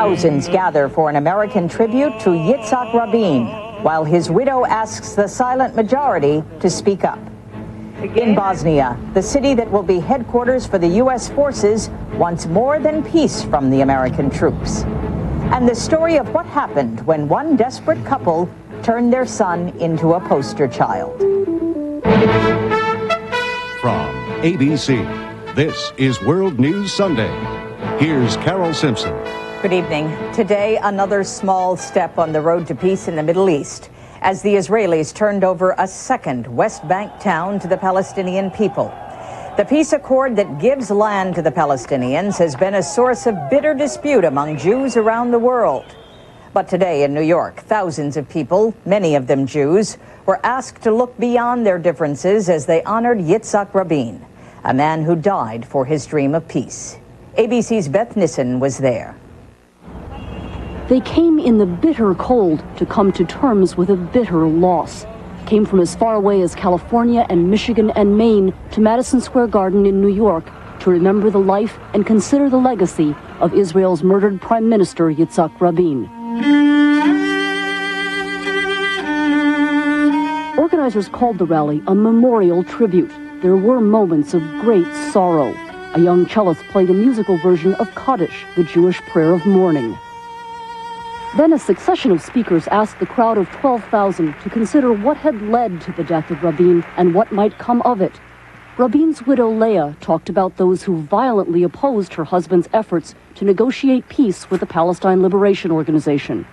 Thousands gather for an American tribute to Yitzhak Rabin, while his widow asks the silent majority to speak up. In Bosnia, the city that will be headquarters for the U.S. forces wants more than peace from the American troops. And the story of what happened when one desperate couple turned their son into a poster child. From ABC, this is World News Sunday. Here's Carol Simpson. Good evening. Today, another small step on the road to peace in the Middle East, as the Israelis turned over a second West Bank town to the Palestinian people. The peace accord that gives land to the Palestinians has been a source of bitter dispute among Jews around the world. But today in New York, thousands of people, many of them Jews, were asked to look beyond their differences as they honored Yitzhak Rabin, a man who died for his dream of peace. ABC's Beth Nissen was there. They came in the bitter cold to come to terms with a bitter loss. Came from as far away as California and Michigan and Maine to Madison Square Garden in New York to remember the life and consider the legacy of Israel's murdered Prime Minister Yitzhak Rabin. Organizers called the rally a memorial tribute. There were moments of great sorrow. A young cellist played a musical version of Kaddish, the Jewish prayer of mourning. Then a succession of speakers asked the crowd of 12,000 to consider what had led to the death of Rabin and what might come of it. Rabin's widow Leah talked about those who violently opposed her husband's efforts to negotiate peace with the Palestine Liberation Organization.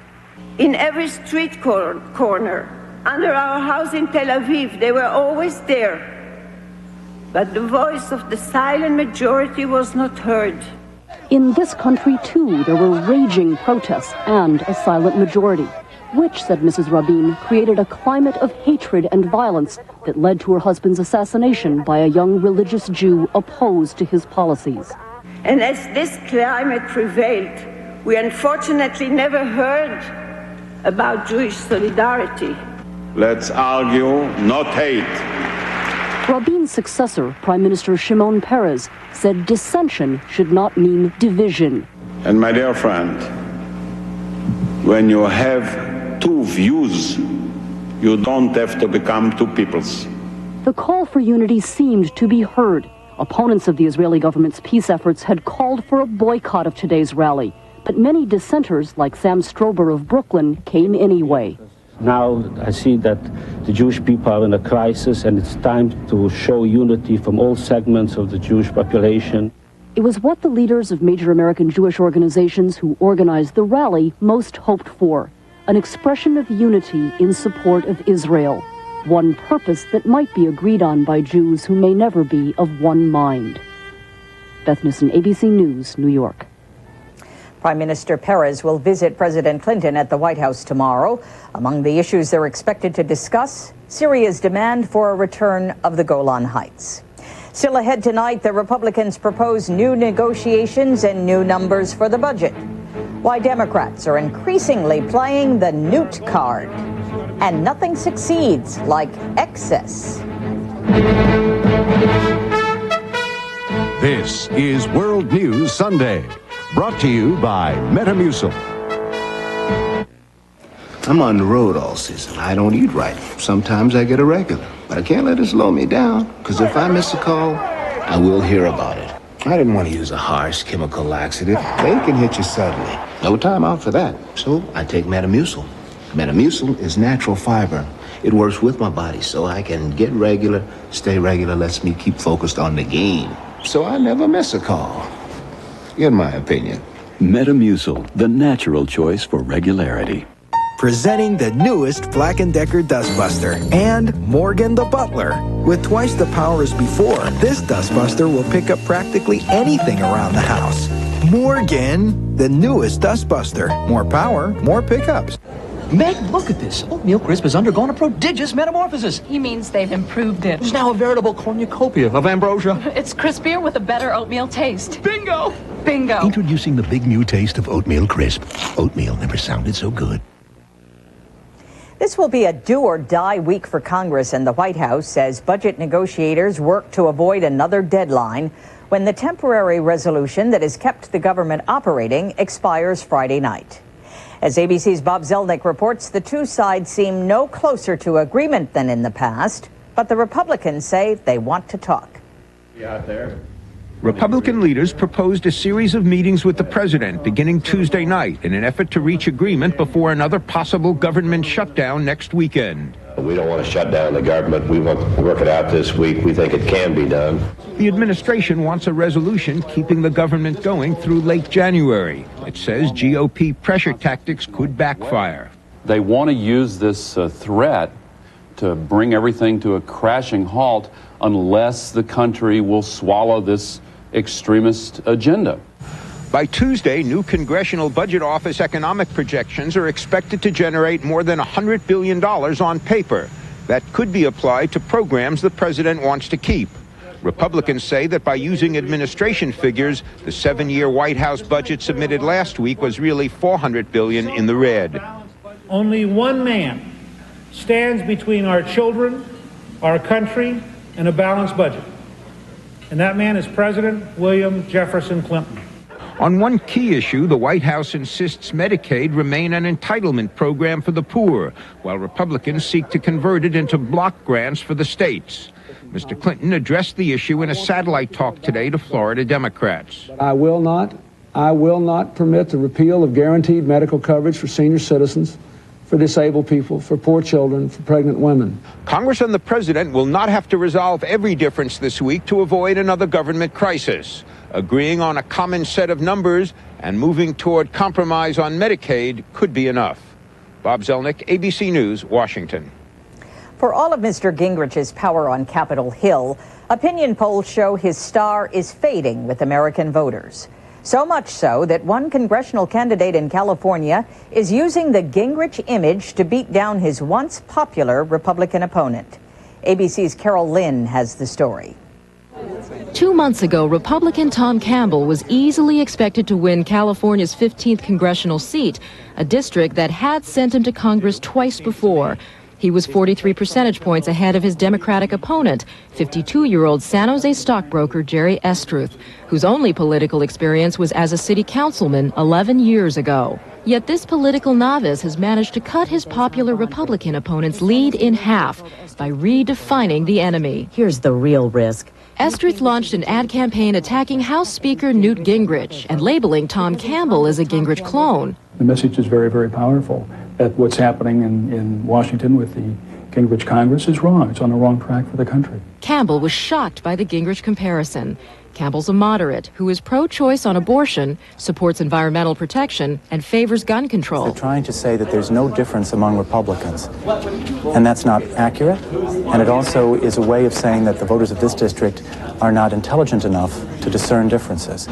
In every street corner, under our house in Tel Aviv, they were always there. But the voice of the silent majority was not heard. In this country, too, there were raging protests and a silent majority, which, said Mrs. Rabin, created a climate of hatred and violence that led to her husband's assassination by a young religious Jew opposed to his policies. And as this climate prevailed, we unfortunately never heard about Jewish solidarity. Let's argue, not hate. Rabin's successor, Prime Minister Shimon Peres, said dissension should not mean division. And my dear friend, when you have two views, you don't have to become two peoples. The call for unity seemed to be heard. Opponents of the Israeli government's peace efforts had called for a boycott of today's rally, but many dissenters, like Sam Strober of Brooklyn, came anyway. Now I see that the Jewish people are in a crisis, and it's time to show unity from all segments of the Jewish population. It was what the leaders of major American Jewish organizations who organized the rally most hoped for, an expression of unity in support of Israel, one purpose that might be agreed on by Jews who may never be of one mind. Beth Nissen, ABC News, New York. Prime Minister Peres will visit President Clinton at the White House tomorrow. Among the issues they're expected to discuss, Syria's demand for a return of the Golan Heights. Still ahead tonight, the Republicans propose new negotiations and new numbers for the budget. Why Democrats are increasingly playing the Newt card. And nothing succeeds like excess. This is World News Sunday, brought to you by Metamucil. I'm on the road all season. I don't eat right. Sometimes I get irregular. But I can't let it slow me down, because if I miss a call, I will hear about it. I didn't want to use a harsh chemical laxative. They can hit you suddenly. No time out for that. So I take Metamucil. Metamucil is natural fiber. It works with my body so I can get regular, stay regular, lets me keep focused on the game. So I never miss a call, in my opinion. Metamucil, the natural choice for regularity. Presenting the newest Black & Decker Dustbuster and Morgan the Butler. With twice the power as before, this Dustbuster will pick up practically anything around the house. Morgan, the newest Dustbuster. More power, more pickups. Meg, look at this. Oatmeal Crisp has undergone a prodigious metamorphosis. He means they've improved it. It's now a veritable cornucopia of ambrosia. It's crispier with a better oatmeal taste. Bingo! Bingo! Introducing the big new taste of Oatmeal Crisp. Oatmeal never sounded so good. This will be a do-or-die week for Congress and the White House as budget negotiators work to avoid another deadline when the temporary resolution that has kept the government operating expires Friday night. As ABC's Bob Zelnick reports, the two sides seem no closer to agreement than in the past, but the Republicans say they want to talk. Out there. Republican leaders proposed a series of meetings with the president beginning Tuesday night in an effort to reach agreement before another possible government shutdown next weekend. We don't want to shut down the government. We want to work it out this week. We think it can be done. The administration wants a resolution keeping the government going through late January. It says GOP pressure tactics could backfire. They want to use this threat to bring everything to a crashing halt unless the country will swallow this extremist agenda. By Tuesday, new Congressional Budget Office economic projections are expected to generate more than $100 billion on paper. That could be applied to programs the president wants to keep. Republicans say that by using administration figures, the 7-year White House budget submitted last week was really $400 billion in the red. Only one man stands between our children, our country, and a balanced budget. And that man is President William Jefferson Clinton. On one key issue, the White House insists Medicaid remain an entitlement program for the poor, while Republicans seek to convert it into block grants for the states. Mr. Clinton addressed the issue in a satellite talk today to Florida Democrats. I will not permit the repeal of guaranteed medical coverage for senior citizens, for disabled people, for poor children, for pregnant women. Congress and the president will not have to resolve every difference this week to avoid another government crisis. Agreeing on a common set of numbers and moving toward compromise on Medicaid could be enough. Bob Zelnick, ABC News, Washington. For all of Mr. Gingrich's power on Capitol Hill, opinion polls show his star is fading with American voters. So much so that one congressional candidate in California is using the Gingrich image to beat down his once popular Republican opponent. ABC's Carol Lynn has the story. 2 months ago, Republican Tom Campbell was easily expected to win California's 15th congressional seat, a district that had sent him to Congress twice before. He was 43 percentage points ahead of his Democratic opponent, 52-year-old San Jose stockbroker Jerry Estruth, whose only political experience was as a city councilman 11 years ago. Yet this political novice has managed to cut his popular Republican opponent's lead in half by redefining the enemy. Here's the real risk. Estruth launched an ad campaign attacking House Speaker Newt Gingrich and labeling Tom Campbell as a Gingrich clone. The message is very, very powerful. That what's happening in Washington with the Gingrich Congress is wrong. It's on the wrong track for the country. Campbell was shocked by the Gingrich comparison. Campbell's a moderate who is pro-choice on abortion, supports environmental protection, and favors gun control. They're trying to say that there's no difference among Republicans, and that's not accurate. And it also is a way of saying that the voters of this district are not intelligent enough to discern differences.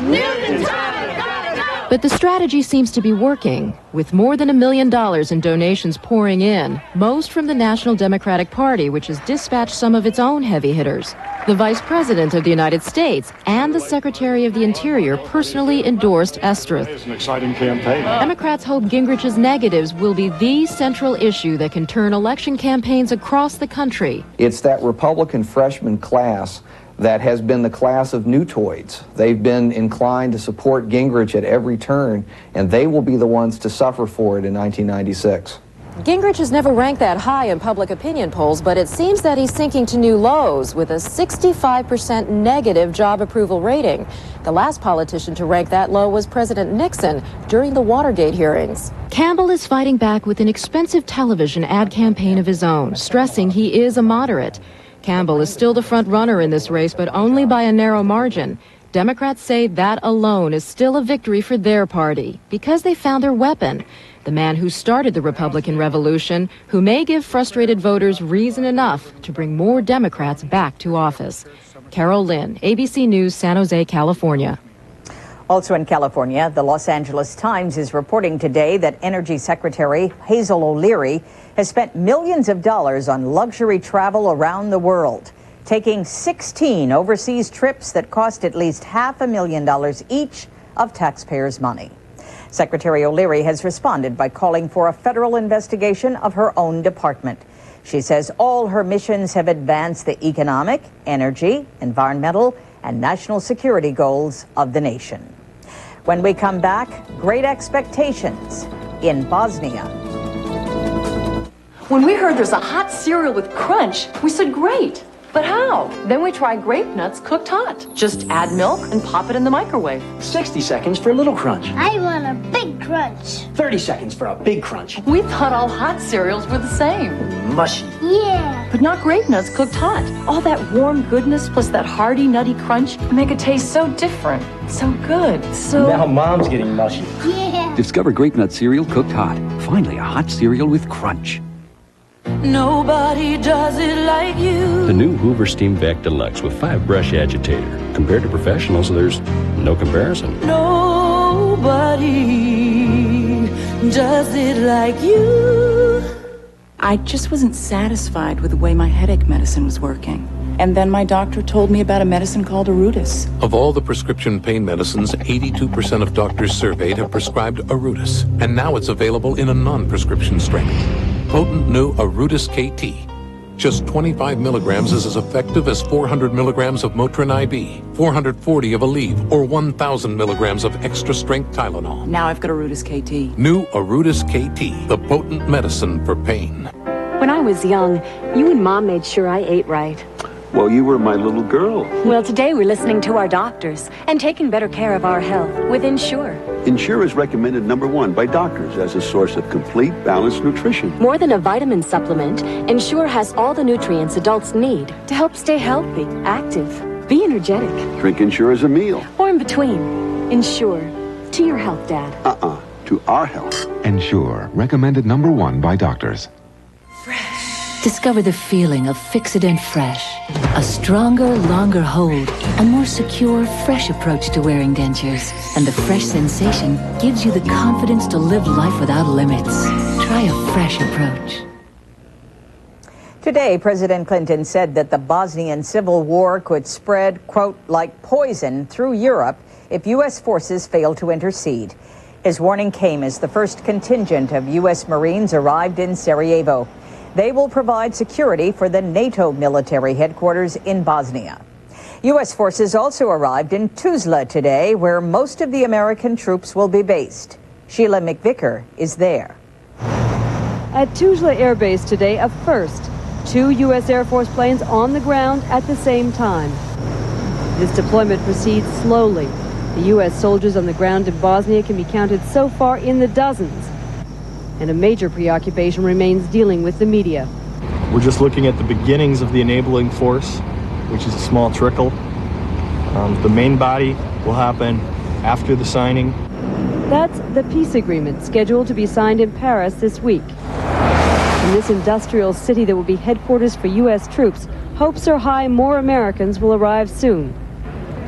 But the strategy seems to be working, with more than $1 million in donations pouring in, most from the National Democratic Party, which has dispatched some of its own heavy hitters. The Vice President of the United States and the Secretary of the Interior personally endorsed Estruth. It's an exciting campaign. Democrats hope Gingrich's negatives will be the central issue that can turn election campaigns across the country. It's that Republican freshman class that has been the class of newtoids. They've been inclined to support Gingrich at every turn, and they will be the ones to suffer for it in 1996. Gingrich has never ranked that high in public opinion polls, but it seems that he's sinking to new lows with a 65% negative job approval rating. The last politician to rank that low was President Nixon during the Watergate hearings. Campbell is fighting back with an expensive television ad campaign of his own, stressing he is a moderate. Campbell is still the front runner in this race, but only by a narrow margin. Democrats say that alone is still a victory for their party because they found their weapon, the man who started the Republican Revolution, who may give frustrated voters reason enough to bring more Democrats back to office. Carol Lynn, ABC News, San Jose, California. Also in California, the Los Angeles Times is reporting today that Energy Secretary Hazel O'Leary has spent millions of dollars on luxury travel around the world, taking 16 overseas trips that cost at least $500,000 each of taxpayers' money. Secretary O'Leary has responded by calling for a federal investigation of her own department. She says all her missions have advanced the economic, energy, environmental, and national security goals of the nation. When we come back, great expectations in Bosnia. When we heard there's a hot cereal with crunch, we said great. But how? Then we tried Grape Nuts cooked hot. Just add milk and pop it in the microwave. 60 seconds for a little crunch. I want a big crunch. 30 seconds for a big crunch. We thought all hot cereals were the same. Mushy. Yeah. But not Grape Nuts cooked hot. All that warm goodness plus that hearty, nutty crunch make it taste so different, so good, so... Now Mom's getting mushy. Yeah. Discover Grape Nut cereal cooked hot. Finally, a hot cereal with crunch. Nobody does it like you. The new Hoover Steam Vac Deluxe with 5-brush agitator. Compared to professionals, there's no comparison. Nobody does it like you. I just wasn't satisfied with the way my headache medicine was working. And then my doctor told me about a medicine called Arutis. Of all the prescription pain medicines, 82% of doctors surveyed have prescribed Arutis. And now it's available in a non-prescription strength. Potent new Arutis KT. Just 25 milligrams is as effective as 400 milligrams of Motrin IB, 440 of Aleve, or 1,000 milligrams of extra-strength Tylenol. Now I've got Arutis KT. New Arutis KT, the potent medicine for pain. When I was young, you and Mom made sure I ate right. Well, you were my little girl. Well, today we're listening to our doctors and taking better care of our health with Ensure. Ensure is recommended #1 by doctors as a source of complete, balanced nutrition. More than a vitamin supplement, Ensure has all the nutrients adults need to help stay healthy, active, be energetic. Drink Ensure as a meal. Or in between. Ensure. To your health, Dad. To our health. Ensure, recommended #1 by doctors. Discover the feeling of Fixodent Fresh. A stronger, longer hold, a more secure, fresh approach to wearing dentures. And the fresh sensation gives you the confidence to live life without limits. Try a fresh approach. Today, President Clinton said that the Bosnian civil war could spread, quote, like poison through Europe if U.S. forces fail to intercede. His warning came as the first contingent of U.S. Marines arrived in Sarajevo. They will provide security for the NATO military headquarters in Bosnia. U.S. forces also arrived in Tuzla today, where most of the American troops will be based. Sheila McVicker is there. At Tuzla Air Base today, a first. 2 U.S. Air Force planes on the ground at the same time. This deployment proceeds slowly. The U.S. soldiers on the ground in Bosnia can be counted so far in the dozens. And a major preoccupation remains dealing with the media. We're just looking at the beginnings of the enabling force, which is a small trickle. The main body will happen after the signing. That's the peace agreement scheduled to be signed in Paris this week. In this industrial city that will be headquarters for U.S. troops, hopes are high more Americans will arrive soon.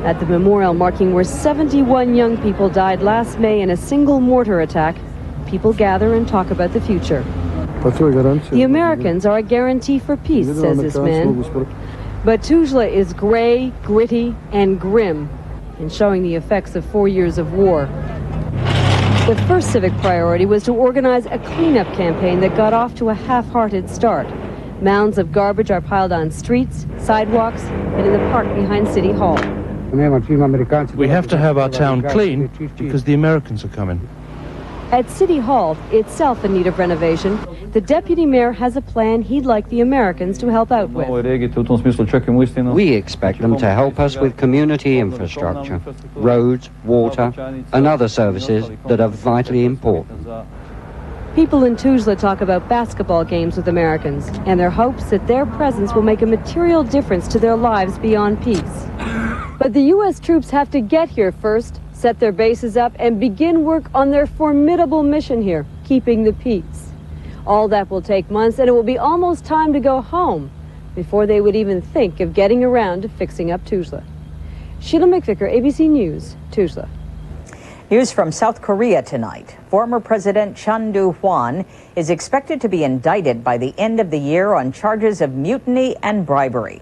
At the memorial marking where 71 young people died last May in a single mortar attack, people gather and talk about the future. The Americans are a guarantee for peace, says this man. But Tuzla is gray, gritty, and grim, and showing the effects of 4 years of war. The first civic priority was to organize a cleanup campaign that got off to a half-hearted start. Mounds of garbage are piled on streets, sidewalks, and in the park behind City Hall. We have to have our town clean because the Americans are coming. At City Hall, itself in need of renovation, the deputy mayor has a plan he'd like the Americans to help out with. We expect them to help us with community infrastructure, roads, water, and other services that are vitally important. People in Tuzla talk about basketball games with Americans and their hopes that their presence will make a material difference to their lives beyond peace. But the U.S. troops have to get here first, set their bases up, and begin work on their formidable mission here, keeping the peace. All that will take months, and it will be almost time to go home before they would even think of getting around to fixing up Tuzla. Sheila McVicker, ABC News, Tuzla. News from South Korea tonight. Former President Chun Doo-hwan is expected to be indicted by the end of the year on charges of mutiny and bribery.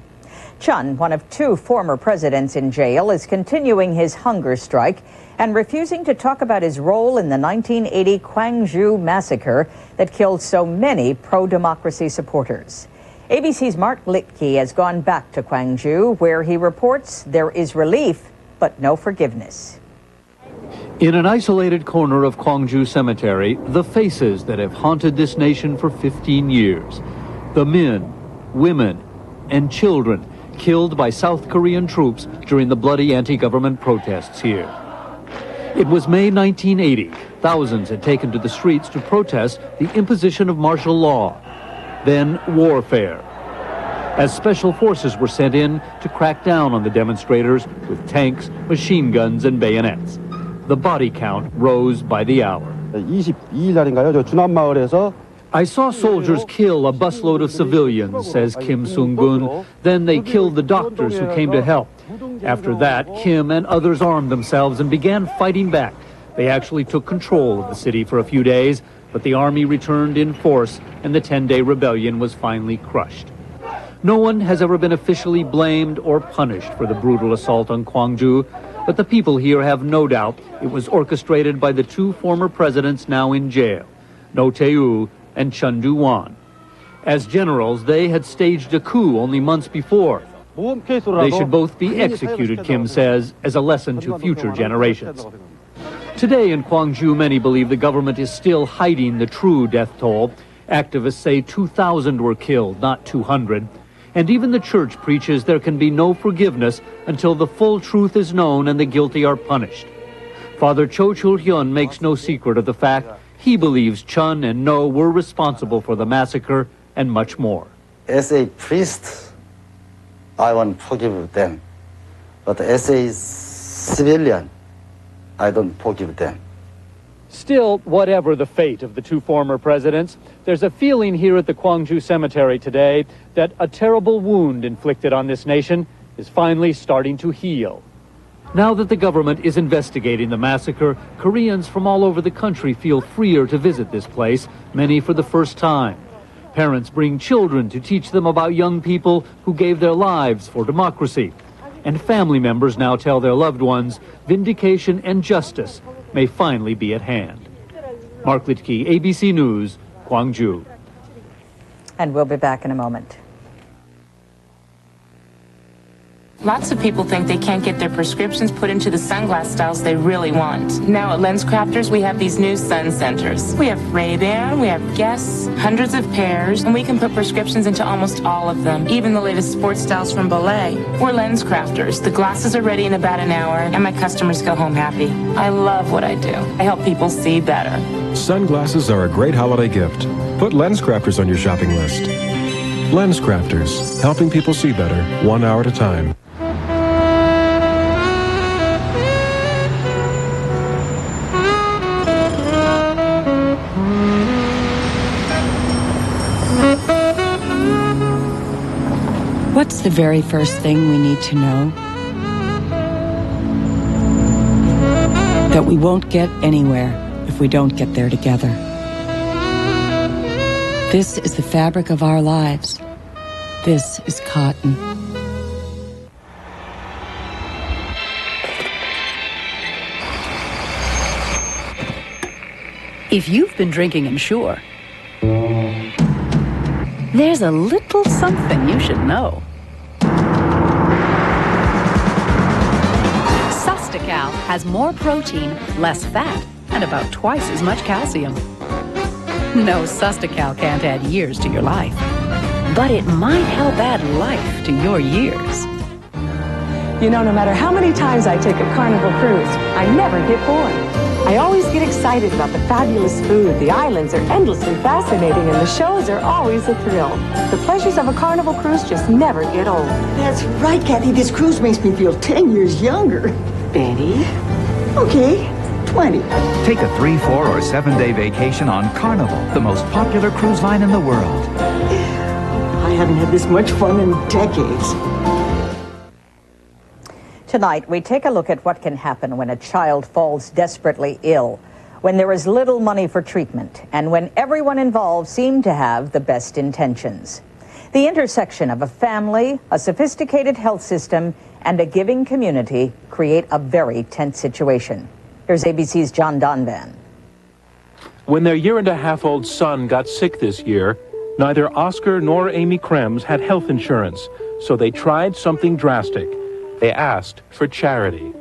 Chun, one of 2 former presidents in jail, is continuing his hunger strike and refusing to talk about his role in the 1980 Gwangju massacre that killed so many pro-democracy supporters. ABC's Mark Litke has gone back to Gwangju, where he reports there is relief, but no forgiveness. In an isolated corner of Gwangju Cemetery, the faces that have haunted this nation for 15 years. The men, women, and children killed by South Korean troops during the bloody anti-government protests here. It was May 1980. Thousands had taken to the streets to protest the imposition of martial law. Then warfare, as special forces were sent in to crack down on the demonstrators with tanks, machine guns, and bayonets. The body count rose by the hour. 22일 날인가요? 저 주남마을에서 I saw soldiers kill a busload of civilians, says Kim Sung-gun. Then they killed the doctors who came to help. After that, Kim and others armed themselves and began fighting back. They actually took control of the city for a few days, but the army returned in force and the 10-day rebellion was finally crushed. No one has ever been officially blamed or punished for the brutal assault on Gwangju, but the people here have no doubt it was orchestrated by the two former presidents now in jail, No Tae-woo and Chun Doo-hwan. As generals, they had staged a coup only months before. They should both be executed, Kim says, as a lesson to future generations. Today in Gwangju, many believe the government is still hiding the true death toll. Activists say 2,000 were killed, not 200. And even the church preaches there can be no forgiveness until the full truth is known and the guilty are punished. Father Cho Chul-hyun makes no secret of the fact he believes Chun and No were responsible for the massacre and much more. As a priest, I want to forgive them. But as a civilian, I don't forgive them. Still, whatever the fate of the two former presidents, there's a feeling here at the Gwangju Cemetery today that a terrible wound inflicted on this nation is finally starting to heal. Now that the government is investigating the massacre, Koreans from all over the country feel freer to visit this place, many for the first time. Parents bring children to teach them about young people who gave their lives for democracy. And family members now tell their loved ones vindication and justice may finally be at hand. Mark Litke, ABC News, Gwangju. And we'll be back in a moment. Lots of people think they can't get their prescriptions put into the sunglass styles they really want. Now at LensCrafters, we have these new sun centers. We have Ray-Ban, we have Guess, hundreds of pairs, and we can put prescriptions into almost all of them, even the latest sports styles from Belay. We're LensCrafters. The glasses are ready in about an hour, and my customers go home happy. I love what I do. I help people see better. Sunglasses are a great holiday gift. Put LensCrafters on your shopping list. LensCrafters, helping people see better, 1 hour at a time. What's the very first thing we need to know? That we won't get anywhere if we don't get there together. This is the fabric of our lives. This is cotton. If you've been drinking Ensure, there's a little something you should know. Sustacal has more protein, less fat, and about twice as much calcium. No, Sustacal can't add years to your life, but it might help add life to your years. You know, no matter how many times I take a Carnival cruise, I never get bored. I always get excited about the fabulous food. The islands are endlessly fascinating, and the shows are always a thrill. The pleasures of a Carnival cruise just never get old. That's right, Kathy. This cruise makes me feel 10 years younger. Betty? Okay, 20. Take a 3, 4, or 7-day vacation on Carnival, the most popular cruise line in the world. I haven't had this much fun in decades. Tonight, we take a look at what can happen when a child falls desperately ill, when there is little money for treatment, and when everyone involved seem to have the best intentions. The intersection of a family, a sophisticated health system, and a giving community create a very tense situation. Here's ABC's John Donvan. When their 1.5-year-old son got sick this year, Neither Oscar nor Amy Krems had health insurance, so they tried something drastic. They asked for charity.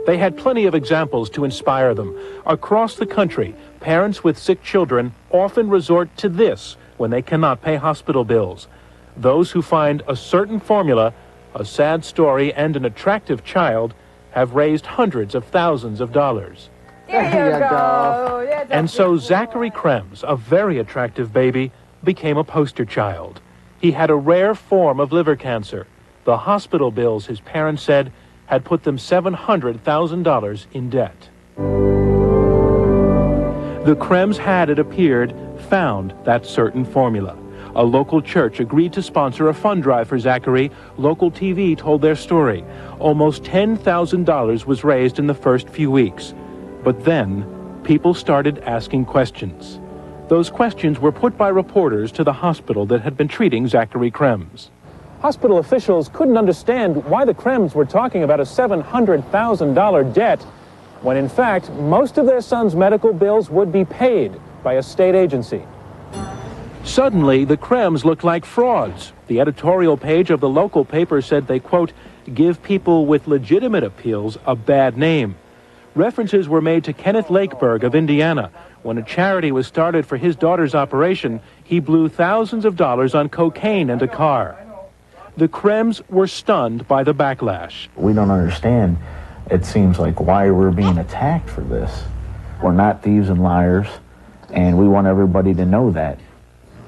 They had plenty of examples to inspire them. Across the country, parents with sick children often resort to this when they cannot pay hospital bills. Those who find a certain formula, a sad story, and an attractive child have raised hundreds of thousands of dollars. There you go. Yeah, and so Zachary Krems, a very attractive baby, became a poster child. He had a rare form of liver cancer. The hospital bills, his parents said, had put them $700,000 in debt. The Krems had, it appeared, found that certain formula. A local church agreed to sponsor a fund drive for Zachary. Local TV told their story. Almost $10,000 was raised in the first few weeks. But then, people started asking questions. Those questions were put by reporters to the hospital that had been treating Zachary Krems. Hospital officials couldn't understand why the Krems were talking about a $700,000 debt, when in fact, most of their son's medical bills would be paid by a state agency. Suddenly, the Krems looked like frauds. The editorial page of the local paper said they, quote, give people with legitimate appeals a bad name. References were made to Kenneth Lakeberg of Indiana. When a charity was started for his daughter's operation, he blew thousands of dollars on cocaine and a car. The Krems were stunned by the backlash. We don't understand, it seems like, why we're being attacked for this. We're not thieves and liars, and we want everybody to know that.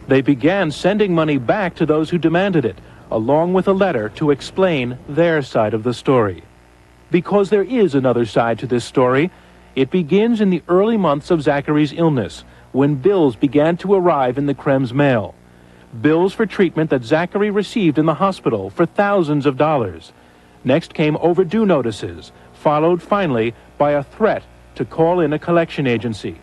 They began sending money back to those who demanded it, along with a letter to explain their side of the story. Because there is another side to this story. It begins in the early months of Zachary's illness, when bills began to arrive in the Krems' mail. Bills for treatment that Zachary received in the hospital for thousands of dollars. Next came overdue notices, followed finally by a threat to call in a collection agency.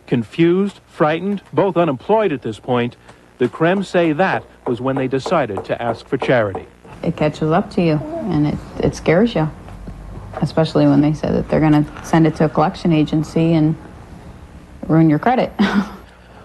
Confused, frightened, both unemployed at this point, the Krems say that was when they decided to ask for charity. It catches up to you, and it scares you, especially when they said that they're going to send it to a collection agency and ruin your credit.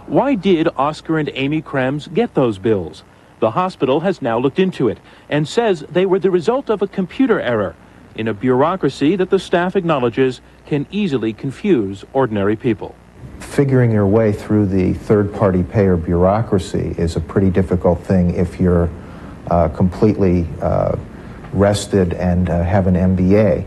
Why did Oscar and Amy Krems get those bills? The hospital has now looked into it and says they were the result of a computer error in a bureaucracy that the staff acknowledges can easily confuse ordinary people. Figuring your way through the third-party payer bureaucracy is a pretty difficult thing if you're completely rested and have an MBA.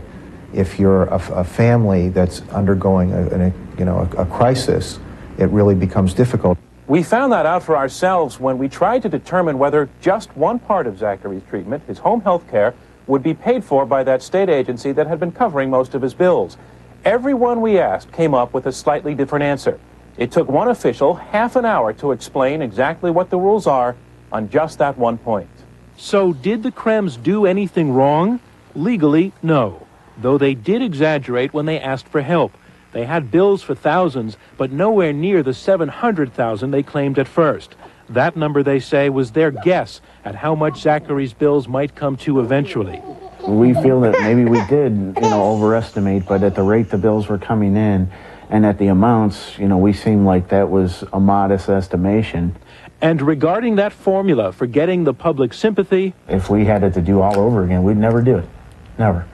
If you're a family that's undergoing a crisis, it really becomes difficult. We found that out for ourselves when we tried to determine whether just one part of Zachary's treatment, his home health care, would be paid for by that state agency that had been covering most of his bills. Everyone we asked came up with a slightly different answer. It took one official half an hour to explain exactly what the rules are on just that one point. So did the Krems do anything wrong? Legally, no. Though they did exaggerate when they asked for help. They had bills for thousands, but nowhere near the $700,000 they claimed at first. That number, they say, was their guess at how much Zachary's bills might come to eventually. We feel that maybe we did, overestimate, but at the rate the bills were coming in and at the amounts, we seemed like that was a modest estimation. And regarding that formula for getting the public sympathy, if we had it to do all over again, we'd never do it. Never.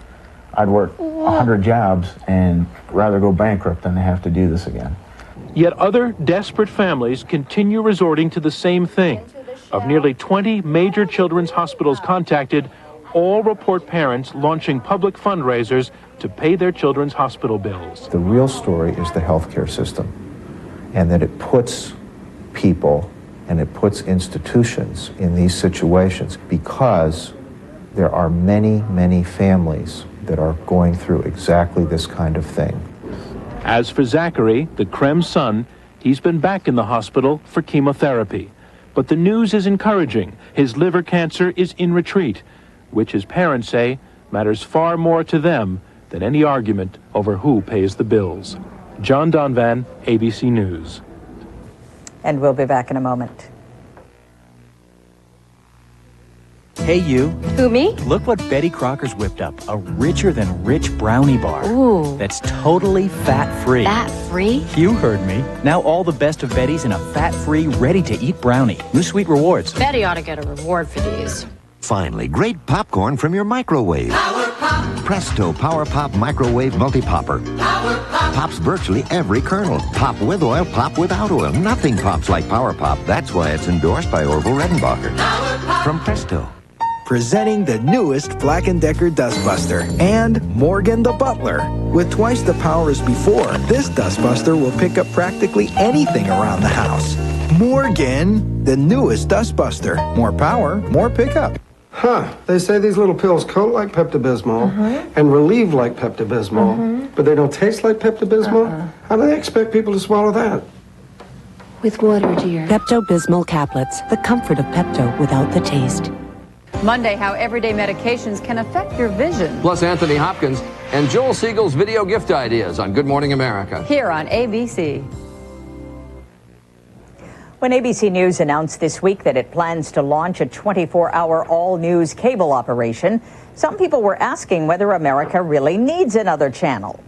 I'd work 100 jobs and rather go bankrupt than to have to do this again. Yet other desperate families continue resorting to the same thing. Of nearly 20 major children's hospitals contacted, all report parents launching public fundraisers to pay their children's hospital bills. The real story is the healthcare system, and that it puts people and it puts institutions in these situations because there are many, many families that are going through exactly this kind of thing. As for Zachary, the Krems' son, he's been back in the hospital for chemotherapy. But the news is encouraging. His liver cancer is in retreat, which his parents say matters far more to them than any argument over who pays the bills. John Donvan, ABC News. And we'll be back in a moment. Hey, you. Who, me? Look what Betty Crocker's whipped up. A richer than rich brownie bar. Ooh. That's totally fat-free. Fat-free? You heard me. Now all the best of Betty's in a fat-free, ready-to-eat brownie. New Sweet Rewards. Betty ought to get a reward for these. Finally, great popcorn from your microwave. Power Pop. Presto Power Pop Microwave Multi-Popper. Power Pop. Pops virtually every kernel. Pop with oil, pop without oil. Nothing pops like Power Pop. That's why it's endorsed by Orville Redenbacher. Power Pop. From Presto. Presenting the newest Black & Decker Dustbuster and Morgan the Butler. With twice the power as before, this Dustbuster will pick up practically anything around the house. Morgan, the newest Dustbuster. More power, more pickup. Huh, they say these little pills coat like Pepto-Bismol and relieve like Pepto-Bismol, but they don't taste like Pepto-Bismol? How do they expect people to swallow that? With water, dear. Pepto-Bismol caplets, the comfort of Pepto without the taste. Monday, how everyday medications can affect your vision. Plus Anthony Hopkins and Joel Siegel's video gift ideas on Good Morning America. Here on ABC. When ABC News announced this week that it plans to launch a 24-hour all-news cable operation, some people were asking whether America really needs another channel.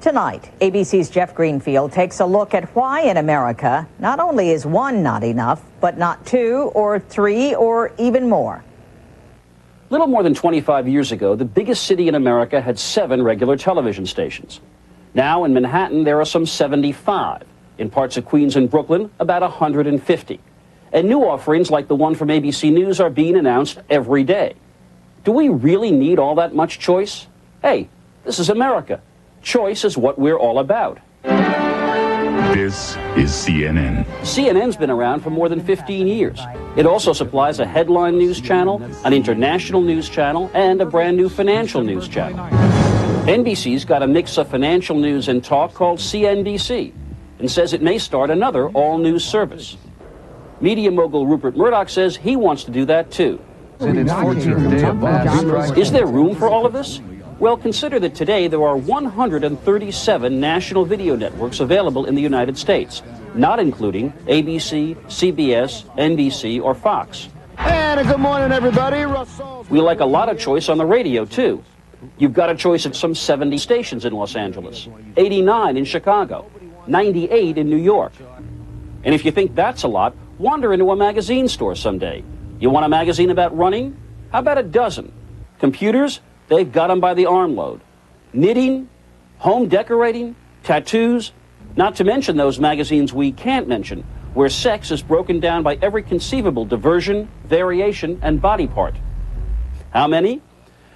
Tonight, ABC's Jeff Greenfield takes a look at why in America not only is one not enough, but not two or three or even more. Little more than 25 years ago, the biggest city in America had 7 regular television stations. Now in Manhattan, there are some 75. In parts of Queens and Brooklyn, about 150. And new offerings like the one from ABC News are being announced every day. Do we really need all that much choice? Hey, this is America. Choice is what we're all about. This is CNN. CNN's been around for more than 15 years. It also supplies a headline news channel, an international news channel, and a brand new financial news channel. NBC's got a mix of financial news and talk called CNBC, and says it may start another all-news service. Media mogul Rupert Murdoch says he wants to do that too. Is there room for all of this? Well, consider that today there are 137 national video networks available in the United States, not including ABC, CBS, NBC, or Fox. And good morning, everybody. We like a lot of choice on the radio, too. You've got a choice of some 70 stations in Los Angeles, 89 in Chicago, 98 in New York. And if you think that's a lot, wander into a magazine store someday. You want a magazine about running? How about a dozen? Computers? They've got them by the armload. Knitting, home decorating, tattoos, not to mention those magazines we can't mention, where sex is broken down by every conceivable diversion, variation, and body part. How many?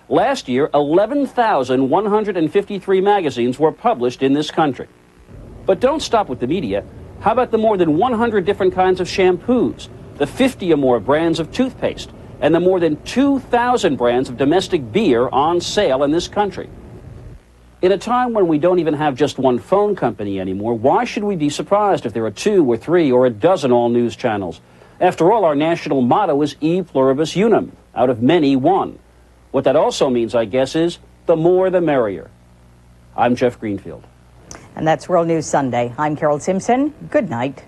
Last year, 11,153 magazines were published in this country. But don't stop with the media. How about the more than 100 different kinds of shampoos, the 50 or more brands of toothpaste, and the more than 2,000 brands of domestic beer on sale in this country? In a time when we don't even have just one phone company anymore, why should we be surprised if there are 2 or 3 or a dozen all-news channels? After all, our national motto is E pluribus unum, out of many, one. What that also means, I guess, is the more the merrier. I'm Jeff Greenfield. And that's World News Sunday. I'm Carol Simpson. Good night.